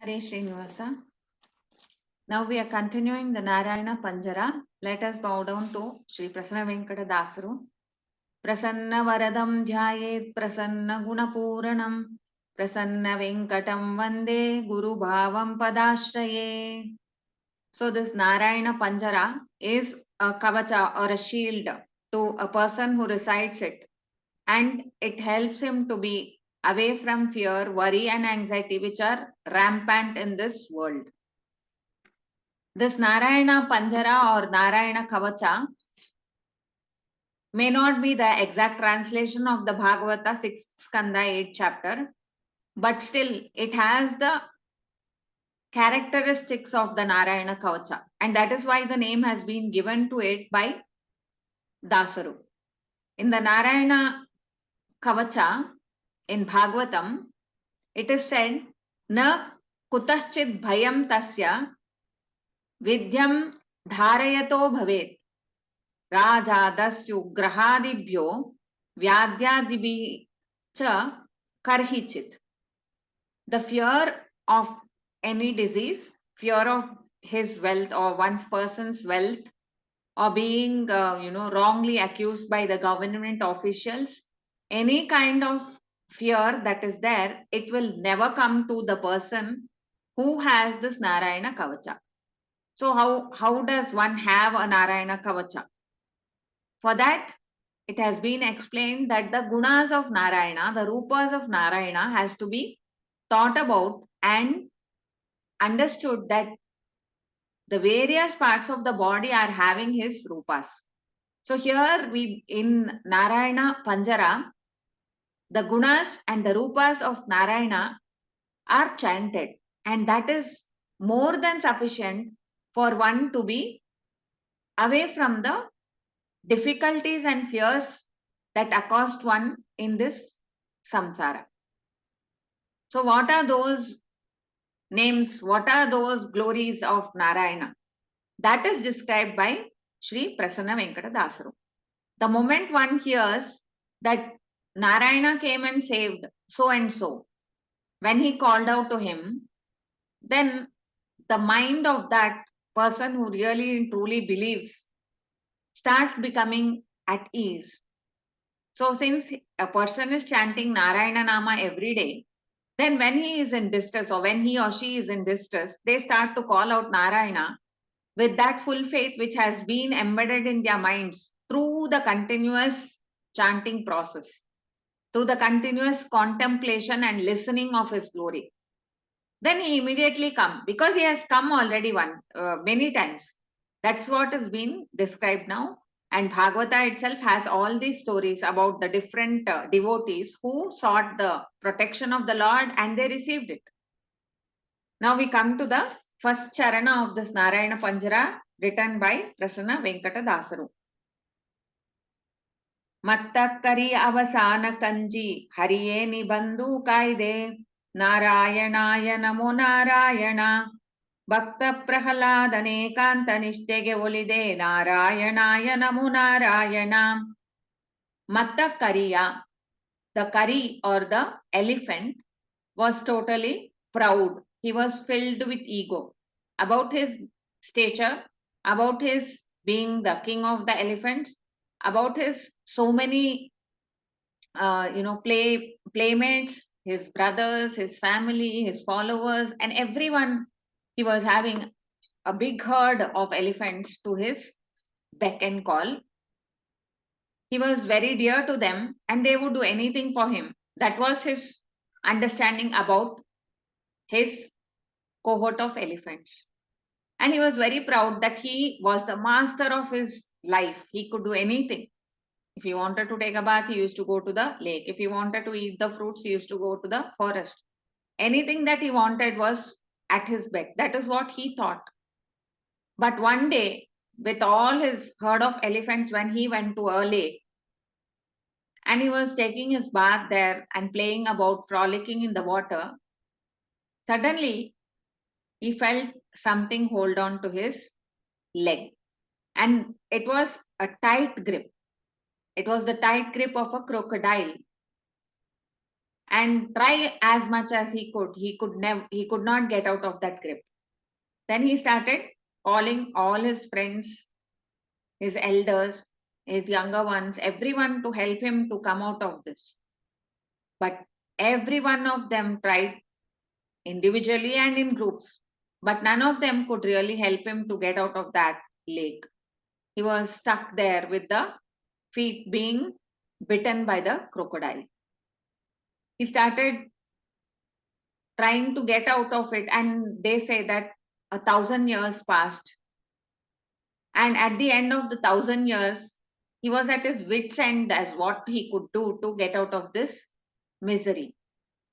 Hare Srinivasa. Now we are continuing the Narayana Panjara. Let us bow down to Sri Prasanna Venkata Dasaru. Prasanna Varadam Dhyayet Prasanna Gunapuranam Prasanna Venkatam Vande Guru Bhavam Padashraye. So this Narayana Panjara is a kavacha or a shield to a person who recites it, and it helps him to be away from fear, worry and anxiety which are rampant in this world. This Narayana Panjara or Narayana Kavacha may not be the exact translation of the Bhagavata 6th Skanda 8th chapter, but still it has the characteristics of the Narayana Kavacha, and that is why the name has been given to it by Dasaru. In the Narayana Kavacha in Bhagavatam, it is said, Na kutaschid bhayam tasya vidyam dharayato bhavet राजादस्युग्रहादिभ्यो व्याध्यादिभिः च karhichit. The fear of any disease, fear of his wealth or one's person's wealth, or being wrongly accused by the government officials, any kind of fear that is there, it will never come to the person who has this Narayana Kavacha. So how does one have a Narayana Kavacha? For that, it has been explained that the gunas of Narayana, the rupas of Narayana, has to be thought about and understood that the various parts of the body are having his rupas. So here we in Narayana Panjara, the gunas and the rupas of Narayana are chanted, and that is more than sufficient for one to be away from the difficulties and fears that accost one in this samsara. So, what are those names? What are those glories of Narayana? That is described by Sri Prasanna Venkata Dasaru. The moment one hears that Narayana came and saved so and so, when he called out to him, then the mind of that person who really and truly believes starts becoming at ease. So, since a person is chanting Narayana Nama every day, then when he is in distress or when he or she is in distress, they start to call out Narayana with that full faith which has been embedded in their minds through the continuous chanting process, through the continuous contemplation and listening of his glory. Then he immediately come because he has come already many times. That's what is being described now. And Bhagavata itself has all these stories about the different devotees who sought the protection of the Lord and they received it. Now we come to the first charana of this Narayana Panjara written by Prasanna Venkata Dasaru. Mattakari avasana kanji hariye nibandu kaide Narayanaaya namo Narayana ಭಕ್ತ ಪ್ರಹ್ಲಾದನೇಕಾಂತ ನಿಷ್ಠೆಗೆ ಒಲಿದೆ ನಾರಾಯಣಾಯ ನಮೋ ನಾರಾಯಣ. ಮತ್ತ ಕರಿಯ, the kari or the elephant was totally proud. He was filled with ego about his stature, about his being the king of the elephants, about his so many playmates, his brothers, his family, his followers, and everyone. He was having a big herd of elephants to his beck and call. He was very dear to them and they would do anything for him. That was his understanding about his cohort of elephants. And he was very proud that he was the master of his life. He could do anything. If he wanted to take a bath, he used to go to the lake. If he wanted to eat the fruits, he used to go to the forest. Anything that he wanted was at his beck. That is what he thought. But one day, with all his herd of elephants, when he went to a lake and he was taking his bath there and playing about, frolicking in the water, suddenly he felt something hold on to his leg. And it was a tight grip. It was the tight grip of a crocodile. and try as much as he could. He could not get out of that grip. Then he started calling all his friends, his elders, his younger ones, everyone to help him to come out of this. But every one of them tried individually and in groups, but none of them could really help him to get out of that lake. He was stuck there with the feet being bitten by the crocodile. He started trying to get out of it, and they say that 1,000 years passed. And at the end of the 1,000 years, he was at his wits' end as what he could do to get out of this misery.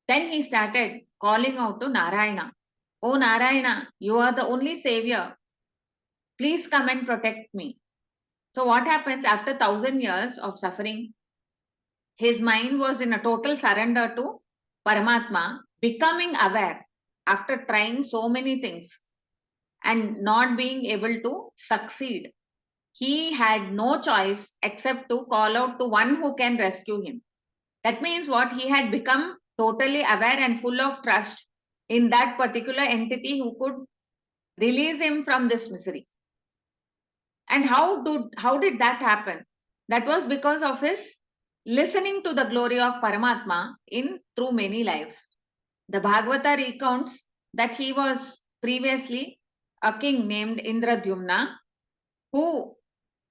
Then he started calling out to Narayana. Oh Narayana, you are the only savior. Please come and protect me. So what happens after 1,000 years of suffering? His mind was in a total surrender to Paramatma, becoming aware after trying so many things and not being able to succeed. He had no choice except to call out to one who can rescue him. That means what? He had become totally aware and full of trust in that particular entity who could release him from this misery. And how did that happen? That was because of his listening to the glory of Paramatma in through many lives. The Bhagavata recounts that he was previously a king named Indradyumna who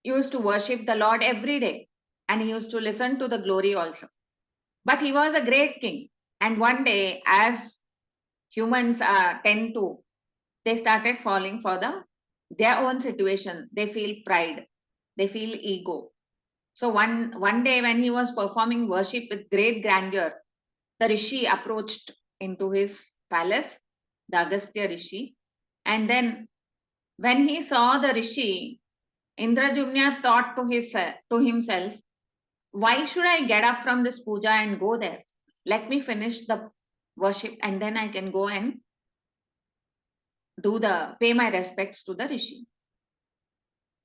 used to worship the Lord every day, and he used to listen to the glory also. But he was a great king, and one day, as humans tend to, they started falling for their own situation. They feel pride, they feel ego. So one day when he was performing worship with great grandeur, the rishi approached into his palace, the Agastya rishi, and then when he saw the rishi, Indradyumna thought to himself, why should I get up from this puja and go there? Let me finish the worship and then I can go and pay my respects to the rishi.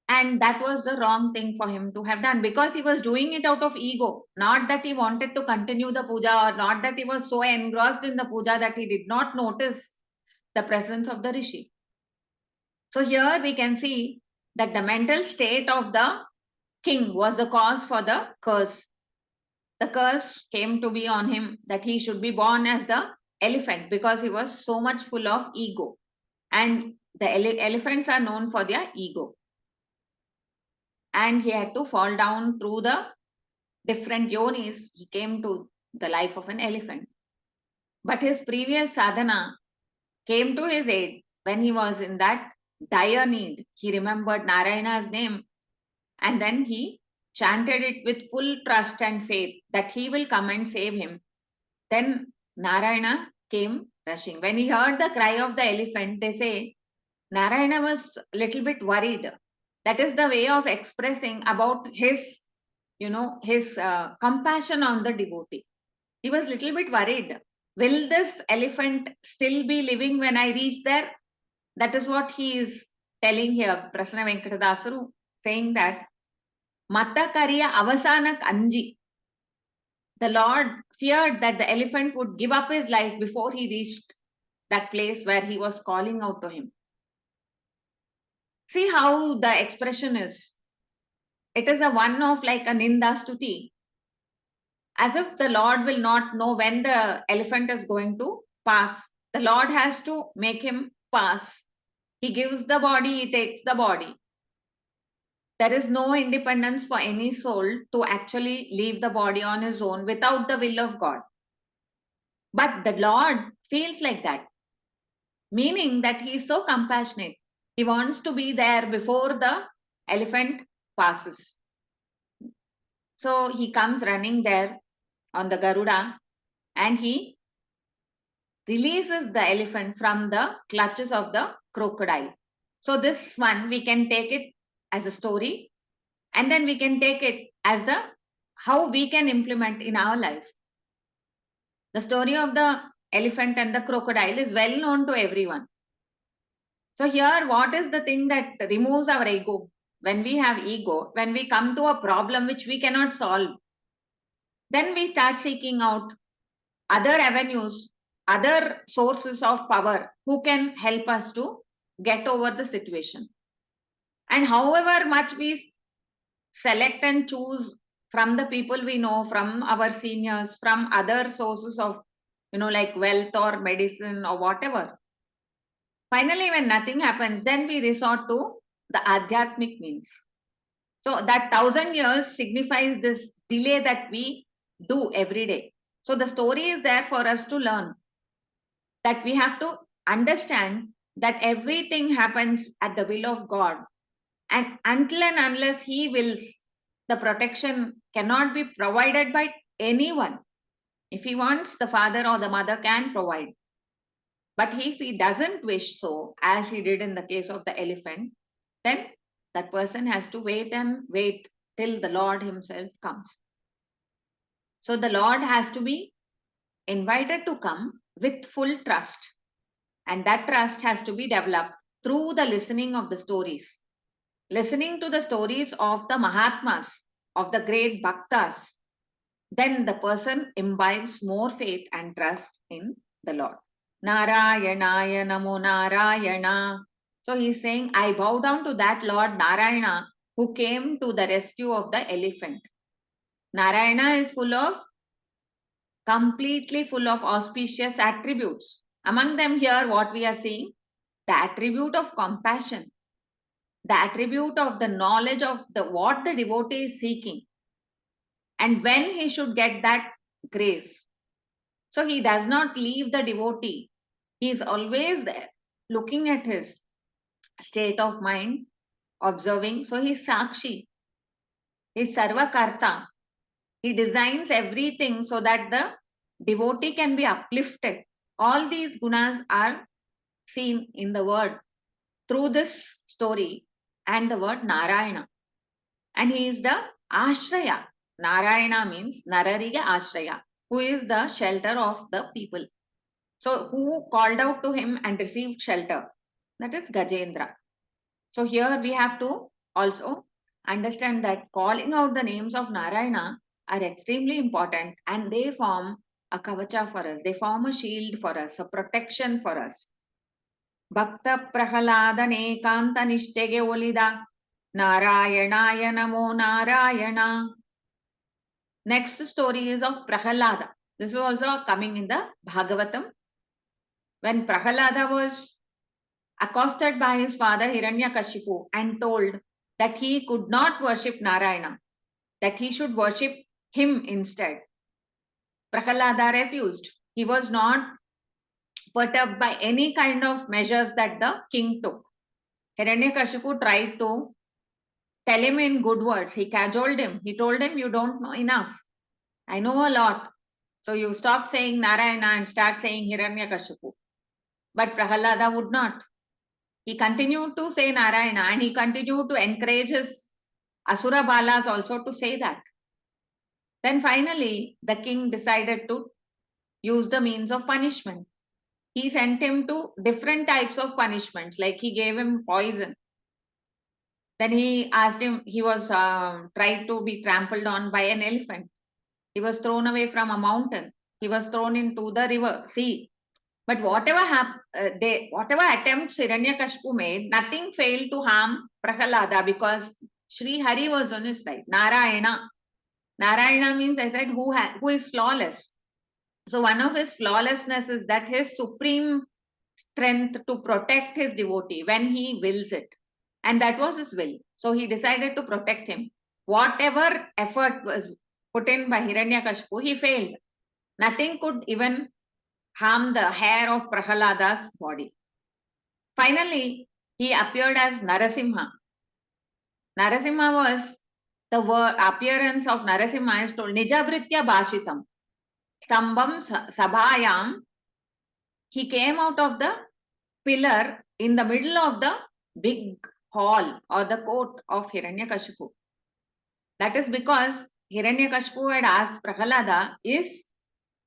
And that was the wrong thing for him to have done, because he was doing it out of ego, not that he wanted to continue the puja, or not that he was so engrossed in the puja that he did not notice the presence of the rishi. So here we can see that the mental state of the king was the cause for the curse. The curse came to be on him that he should be born as the elephant, because he was so much full of ego. And the elephants are known for their ego. And he had to fall down through the different yonis. He came to the life of an elephant. But his previous sadhana came to his aid when he was in that dire need. He remembered Narayana's name, and then he chanted it with full trust and faith that he will come and save him. Then Narayana came rushing. When he heard the cry of the elephant, they say Narayana was a little bit worried. That is the way of expressing about his, his compassion on the devotee. He was a little bit worried. Will this elephant still be living when I reach there? That is what he is telling here. Prasanna Venkatadasaru saying that Mata Kariya Avasanak Anji. The Lord feared that the elephant would give up his life before he reached that place where he was calling out to him. See how the expression is. It is a one of like a ninda stuti, as if the Lord will not know when the elephant is going to pass. The Lord has to make him pass. He gives the body, he takes the body. There is no independence for any soul to actually leave the body on his own without the will of God. But the Lord feels like that, meaning that he is so compassionate. He wants to be there before the elephant passes. So he comes running there on the Garuda, and he releases the elephant from the clutches of the crocodile. So this one, we can take it as a story, and then we can take it as the how we can implement in our life. The story of the elephant and the crocodile is well known to everyone. So here, what is the thing that removes our ego? When we have ego, when we come to a problem which we cannot solve, then we start seeking out other avenues, other sources of power who can help us to get over the situation. And however much we select and choose from the people we know, from our seniors, from other sources of, like wealth or medicine or whatever, finally, when nothing happens, then we resort to the adhyatmic means. So that 1,000 years signifies this delay that we do every day. So the story is there for us to learn that we have to understand that everything happens at the will of God. And until and unless He wills, the protection cannot be provided by anyone. If He wants, the father or the mother can provide. But if He doesn't wish so, as He did in the case of the elephant, then that person has to wait and wait till the Lord Himself comes. So the Lord has to be invited to come with full trust. And that trust has to be developed through the listening of the stories. Listening to the stories of the Mahatmas, of the great Bhaktas, then the person imbibes more faith and trust in the Lord. Narayanaya Namo Narayana. So he's saying, I bow down to that Lord Narayana who came to the rescue of the elephant. Narayana is completely full of auspicious attributes. Among them here, what we are seeing, the attribute of compassion, the attribute of the knowledge of what the devotee is seeking, and when he should get that grace. So he does not leave the devotee. He is always there, looking at his state of mind, observing. So he's Sakshi, he's Sarvakarta. He designs everything so that the devotee can be uplifted. All these gunas are seen in the word through this story and the word Narayana. And he is the Ashraya. Narayana means Narariga Ashraya, who is the shelter of the people. So who called out to him and received shelter? That is Gajendra. So here we have to also understand that calling out the names of Narayana are extremely important, and they form a kavacha for us. They form a shield for us, a protection for us. Bhakta Prahaladane Kanta Nishtege Olida Narayanaya Namo Narayana. Next story is of Prahalada. This is also coming in the Bhagavatam. When Prahalada was accosted by his father Hiranyakashipu and told that he could not worship Narayana, that he should worship him instead, Prahalada refused. He was not perturbed by any kind of measures that the king took. Hiranyakashipu tried to tell him in good words. He cajoled him. He told him, you don't know enough. I know a lot. So you stop saying Narayana and start saying Hiranyakashipu. But Prahalada would not. He continued to say Narayana, and he continued to encourage his Asura Balas also to say that. Then finally, the king decided to use the means of punishment. He sent him to different types of punishments, like he gave him poison. Then he asked him, he was tried to be trampled on by an elephant. He was thrown away from a mountain. He was thrown into the river, sea. But whatever attempts Hiranyakashipu made, nothing failed to harm Prahalada because Sri Hari was on his side. Narayana. Narayana means, I said, who is flawless. So one of his flawlessness is that his supreme strength to protect his devotee when he wills it. And that was his will. So he decided to protect him. Whatever effort was put in by Hiranyakashipu, he failed. Nothing could even harm the hair of Prahalada's body. Finally, he appeared as Narasimha. Narasimha was the appearance of Narasimha is told Nijabritya Bhashitam. Stambam Sabhayam. He came out of the pillar in the middle of the big hall or the court of Hiranyakashipu. That is because Hiranyakashipu had asked Prahalada, is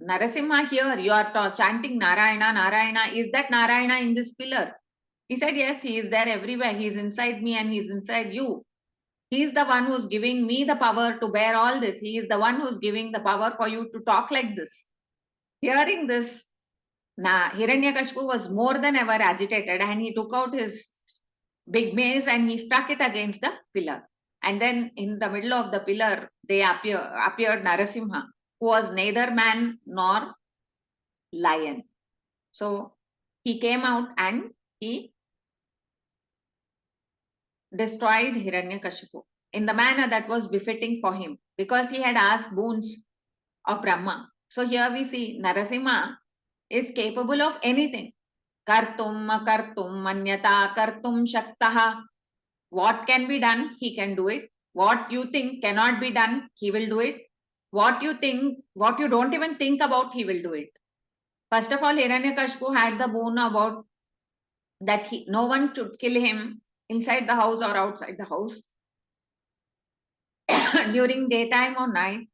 Narasimha here? You are chanting Narayana, Narayana. Is that Narayana in this pillar? He said, yes, he is there everywhere. He is inside me and he is inside you. He is the one who is giving me the power to bear all this. He is the one who is giving the power for you to talk like this. Hearing this, Hiranyakashipu was more than ever agitated, and he took out his big mace and he struck it against the pillar. And then in the middle of the pillar, appeared Narasimha, who was neither man nor lion. So he came out and he destroyed Hiranyakashipu in the manner that was befitting for him, because he had asked boons of Brahma. So here we see Narasimha is capable of anything. Kartum, akartum, manyata, kartum, shaktaha. What can be done, he can do it. What you think cannot be done, he will do it. What you don't even think about, he will do it. First of all, Hiranyakashipu had the boon about that no one should kill him inside the house or outside the house during daytime or night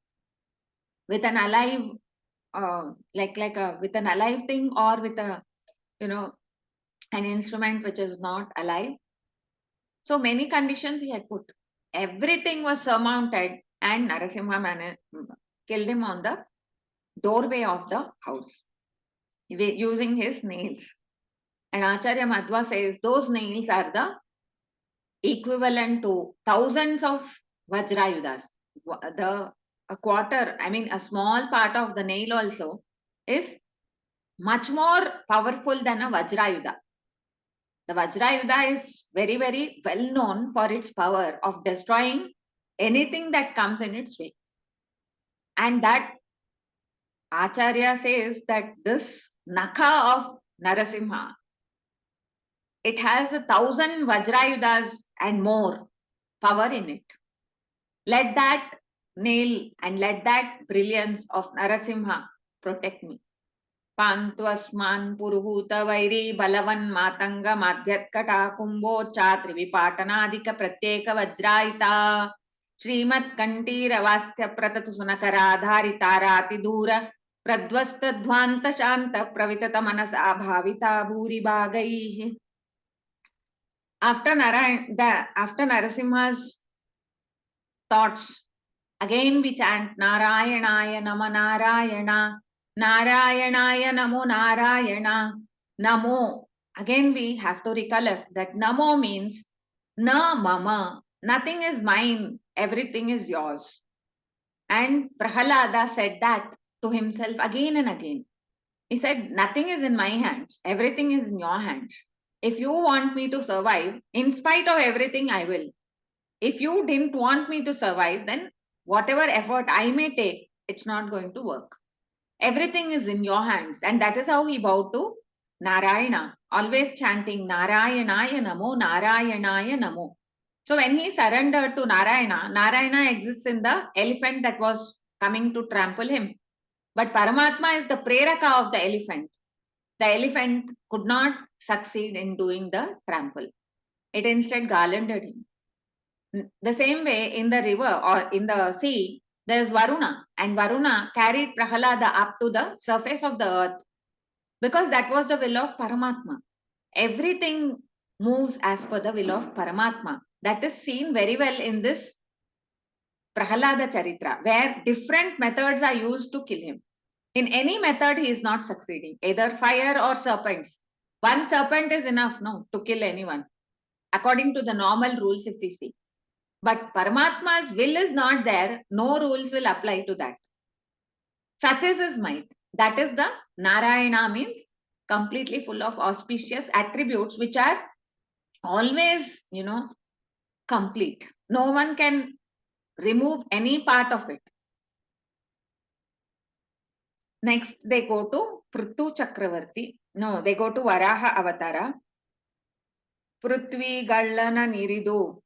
with an alive, with an alive thing, or with a, an instrument which is not alive. So many conditions he had put. Everything was surmounted, and Narasimha killed him on the doorway of the house using his nails. And Acharya Madhva says those nails are the equivalent to thousands of Vajrayudas. A small part of the nail also is much more powerful than a Vajrayuda. The Vajrayuda is very, very well known for its power of destroying anything that comes in its way. And that Acharya says that this Nakha of Narasimha, it has 1,000 Vajrayudas and more power in it. Let that nail and let that brilliance of Narasimha protect me. Pantu asman puruhuta vairi balavan matanga madhyatkata kumbo chatri vipatanadika pratyeka vajrayita Srimat Kantiravasya Pratatu Sunakaradharitara Dura Pradvastadvanta Shanta Pravitata Manasa Bhavita Bhuri Bhagai. After Narasimha's thoughts, again we chant Narayanaya Nama Narayana, Narayanaya Namo Narayana, Namo. Again we have to recollect that Namo means Na Mama, nothing is mine, everything is yours. And Prahalada said that to himself again and again. He said, nothing is in my hands, everything is in your hands. If you want me to survive, in spite of everything, I will. If you didn't want me to survive, then whatever effort I may take, it's not going to work. Everything is in your hands. And that is how he bowed to Narayana, always chanting Narayanaya Namo, Narayanaya Namo. So when he surrendered to Narayana, Narayana exists in the elephant that was coming to trample him. But Paramatma is the preraka of the elephant. The elephant could not succeed in doing the trample. It instead garlanded him. The same way in the river or in the sea, there is Varuna, and Varuna carried Prahalada up to the surface of the earth because that was the will of Paramatma. Everything moves as per the will of Paramatma. That is seen very well in this Prahalada Charitra, where different methods are used to kill him. In any method, he is not succeeding, either fire or serpents. One serpent is enough, no, to kill anyone, according to the normal rules if we see. But Paramatma's will is not there, no rules will apply to that. Such is his might. That is the Narayana, means completely full of auspicious attributes which are always, complete. No one can remove any part of it. Next, they go to Prithu Chakravarti. No, they go to Varaha Avatara. Prithvi Gallana Niridu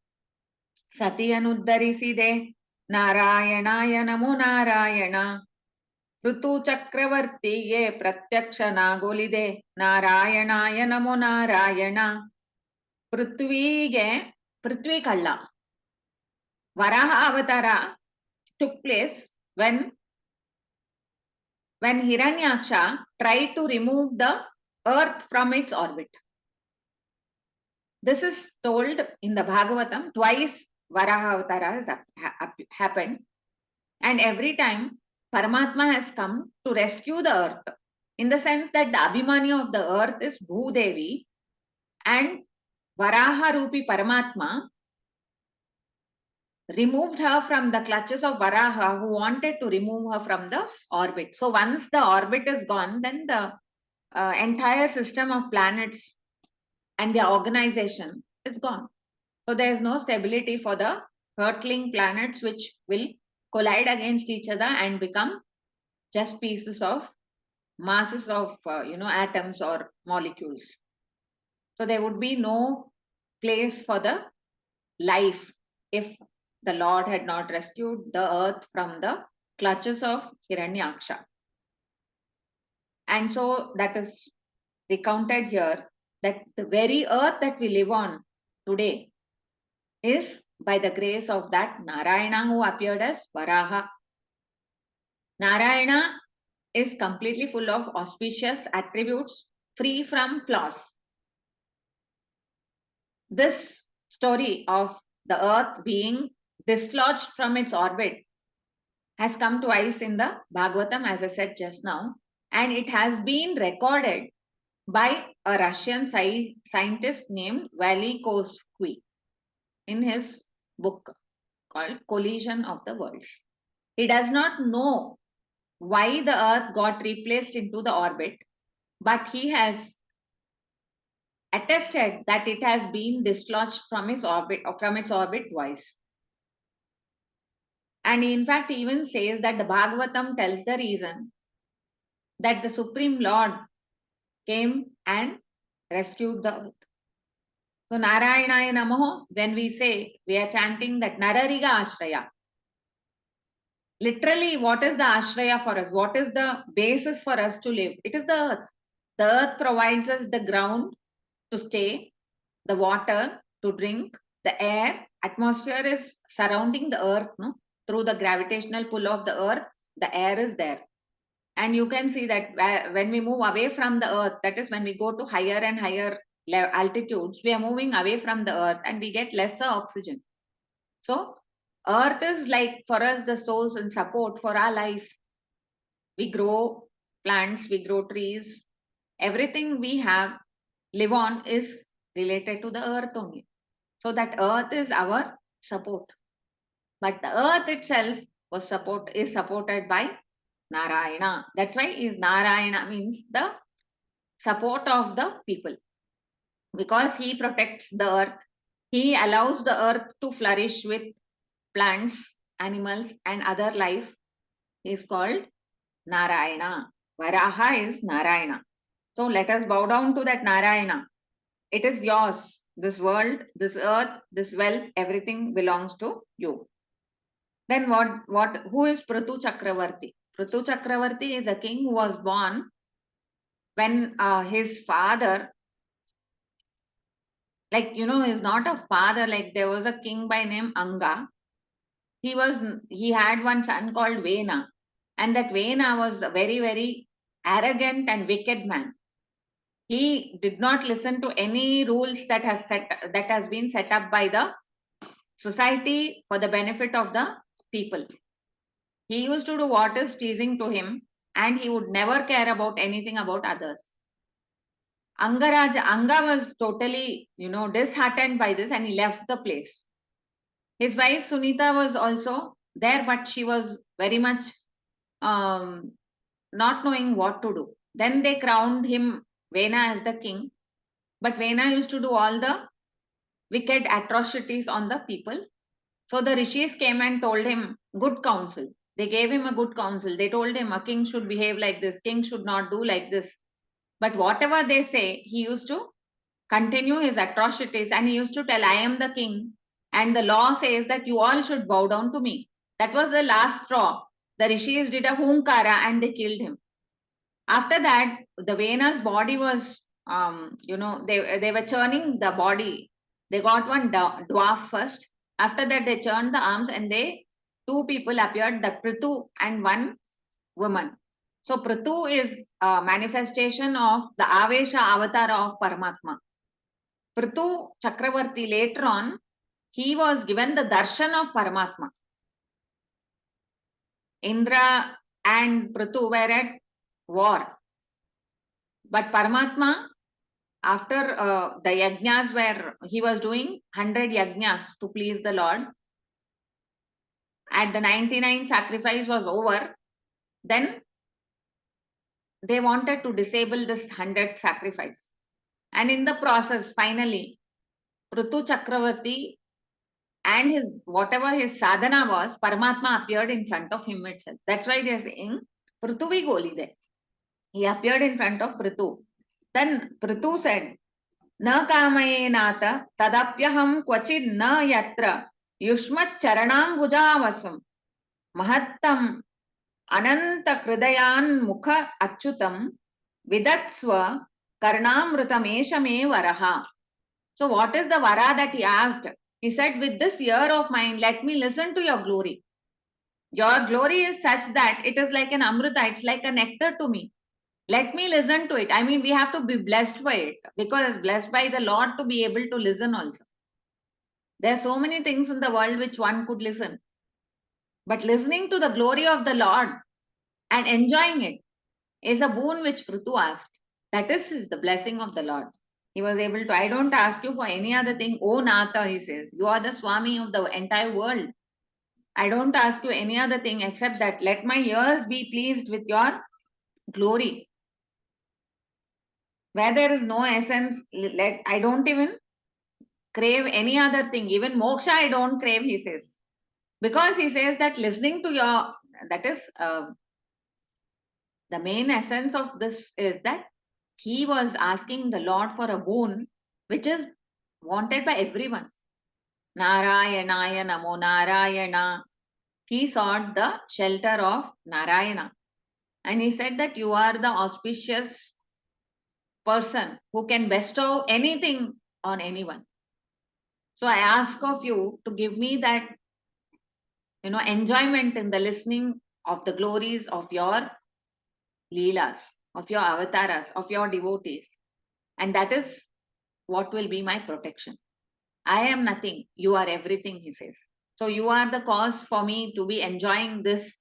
Satiyanuddhariside Narayanaaya Namo Narayana. Prithu Chakravartiye Pratyaksha Nagolide Narayanaaya Namo Narayana. Prithvi Kalla. Varaha Avatara took place when Hiranyaksha tried to remove the earth from its orbit. This is told in the Bhagavatam. Twice Varaha Avatara has happened, and every time Paramatma has come to rescue the earth, in the sense that the Abhimani of the earth is Bhudevi, and Varaha Rupi Paramatma removed her from the clutches of Varaha, who wanted to remove her from the orbit. So once the orbit is gone, then the entire system of planets and their organization is gone. So there is no stability for the hurtling planets, which will collide against each other and become just pieces of masses of atoms or molecules. So there would be no place for the life if the Lord had not rescued the earth from the clutches of Hiranyaksha. And so that is recounted here, that the very earth that we live on today is by the grace of that Narayana who appeared as Varaha. Narayana is completely full of auspicious attributes, free from flaws. This story of the earth being dislodged from its orbit has come twice in the Bhagavatam, as I said just now, and it has been recorded by a Russian scientist named Valley Koskui in his book called Collision of the Worlds. He does not know why the earth got replaced into the orbit, but he has attested that it has been dislodged from its orbit twice. And in fact, he even says that the Bhagavatam tells the reason that the Supreme Lord came and rescued the earth. So Narayanaya Namaho, when we say, we are chanting that Narariga Ashraya. Literally, what is the Ashraya for us? What is the basis for us to live? It is the earth. The earth provides us the ground to stay, the water to drink, the air. Atmosphere is surrounding the earth, no? Through the gravitational pull of the earth, the air is there. And you can see that when we move away from the earth, that is when we go to higher and higher altitudes, we are moving away from the earth and we get lesser oxygen. So earth is like for us the source and support for our life. We grow plants, we grow trees, everything we have live on is related to the earth only. So that earth is our support. But the earth itself is supported by Narayana. That's why is Narayana means the support of the people. Because he protects the earth, he allows the earth to flourish with plants, animals, and other life. He is called Narayana. Varaha is Narayana. So let us bow down to that Narayana. It is yours. This world, this earth, this wealth, everything belongs to you. Then who is Prithu Chakravarti? Prithu Chakravarti is a king who was born when his father, is not a father, like there was a king by name Anga. He had one son called Vena, and that Vena was a very, very arrogant and wicked man. He did not listen to any rules that has been set up by the society for the benefit of the people. He used to do what is pleasing to him, and he would never care about anything about others. Anga was totally, disheartened by this, and he left the place. His wife Sunita was also there, but she was very much not knowing what to do. Then they crowned him, Vena, as the king. But Vena used to do all the wicked atrocities on the people. So the rishis came and told him good counsel. They gave him a good counsel. They told him a king should behave like this, king should not do like this. But whatever they say, he used to continue his atrocities, and he used to tell, I am the king, and the law says that you all should bow down to me. That was the last straw. The rishis did a hunkara and they killed him. After that, the Vena's body was, they were churning the body. They got one dwarf first. After that, they churned the arms, and two people appeared, the Prithu and one woman. So Prithu is a manifestation of the Avesha avatar of Paramatma. Prithu Chakravarti, later on, he was given the darshan of Paramatma. Indra and Prithu were at war. But Paramatma, after the yajnas where he was doing 100 yajnas to please the Lord, at the 99 sacrifice was over, then they wanted to disable this 100 sacrifice. And in the process, finally, Prithu Chakravarti and his whatever his sadhana was, Paramatma appeared in front of him itself. That's why they are saying Prithuvi Golide. He appeared in front of Prithu. Then Prithu said, Na kamaye nata tadapyaham kvachid na yatra yushmat charanam bujavasam mahattam ananta hridayan mukha achyutam vidatsva karnamrutamesha me varaha. So what is the vara that he asked? He said, with this ear of mine, let me listen to your glory. Your glory is such that it is like an amrita, it's like a nectar to me. Let me listen to it. I mean, we have to be blessed by it, because blessed by the Lord to be able to listen also. There are so many things in the world which one could listen. But listening to the glory of the Lord and enjoying it is a boon which Prithu asked. That is the blessing of the Lord. He was able to, I don't ask you for any other thing. Oh Nata, he says, you are the Swami of the entire world. I don't ask you any other thing except that let my ears be pleased with your glory. Where there is no essence, I don't even crave any other thing. Even moksha I don't crave, he says. Because he says that listening to your, that is the main essence of this is that he was asking the Lord for a boon which is wanted by everyone. Narayanaya Namo Narayana. He sought the shelter of Narayana. And he said that you are the auspicious person who can bestow anything on anyone. So I ask of you to give me that, enjoyment in the listening of the glories of your leelas, of your avatars, of your devotees. And that is what will be my protection. I am nothing. You are everything, he says. So you are the cause for me to be enjoying this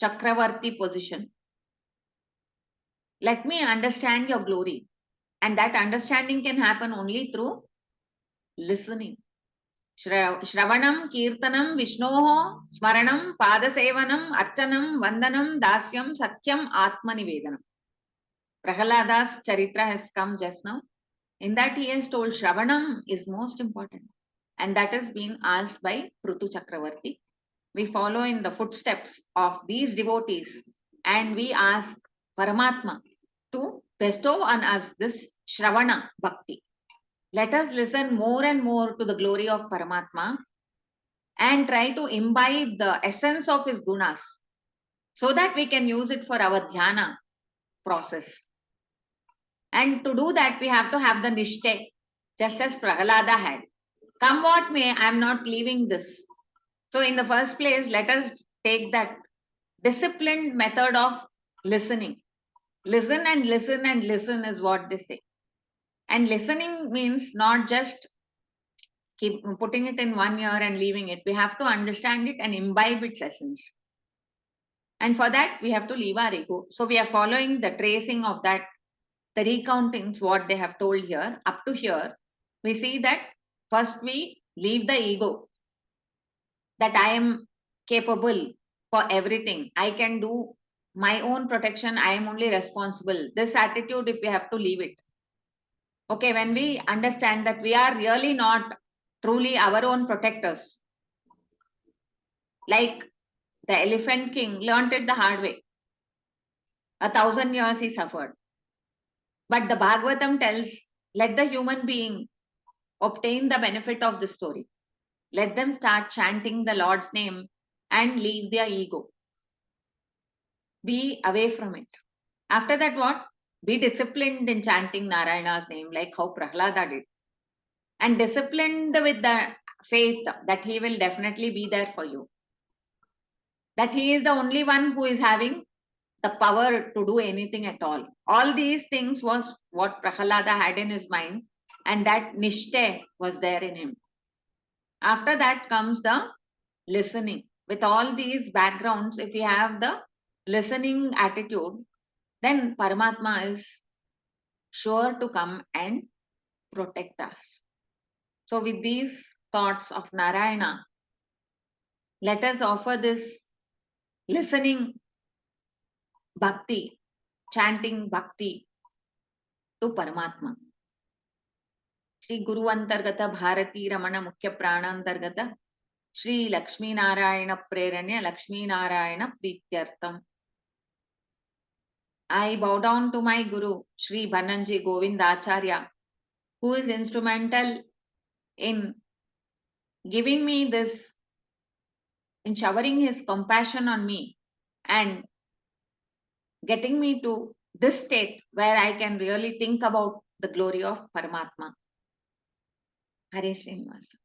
Chakravarti position. Let me understand your glory. And that understanding can happen only through listening. Shravanam, Kirtanam, Vishnoho, Smaranam, Padasevanam, Archanam, Vandanam, Dasyam, Sakyam, Atmanivedanam. Prahalada's Charitra has come just now. In that he has told Shravanam is most important. And that is being asked by Prithu Chakravarti. We follow in the footsteps of these devotees and we ask Paramatma to bestow on us this Shravana Bhakti. Let us listen more and more to the glory of Paramatma and try to imbibe the essence of his gunas so that we can use it for our dhyana process. And to do that, we have to have the nishte, just as Prahalada had. Come what may, I am not leaving this. So in the first place, let us take that disciplined method of listening. Listen and listen and listen is what they say. And listening means not just keep putting it in one ear and leaving it. We have to understand it and imbibe its essence. And for that, we have to leave our ego. So we are following the tracing of that, the recountings, what they have told here. Up to here, we see that first we leave the ego, that I am capable for everything. I can do my own protection. I am only responsible. This attitude, if we have to leave it. Okay, when we understand that we are really not truly our own protectors, like the elephant king learnt it the hard way. 1,000 years he suffered. But the Bhagavatam tells, let the human being obtain the benefit of the story. Let them start chanting the Lord's name and leave their ego. Be away from it. After that, what? Be disciplined in chanting Narayana's name, like how Prahlada did. And disciplined with the faith that he will definitely be there for you. That he is the only one who is having the power to do anything at all. All these things was what Prahalada had in his mind, and that nishte was there in him. After that comes the listening. With all these backgrounds, if we have the listening attitude, then Paramatma is sure to come and protect us. So, with these thoughts of Narayana, let us offer this listening bhakti, chanting bhakti to Paramatma. Shri Guru Antargata Bharati Ramana Mukhya Prana Antargata Shri Lakshmi Narayana Preranya Lakshmi Narayana Prityartham. I bow down to my Guru, Shri Bananji Govindacharya, who is instrumental in giving me this, in showering his compassion on me and getting me to this state where I can really think about the glory of Paramatma. Hare Srinivasa.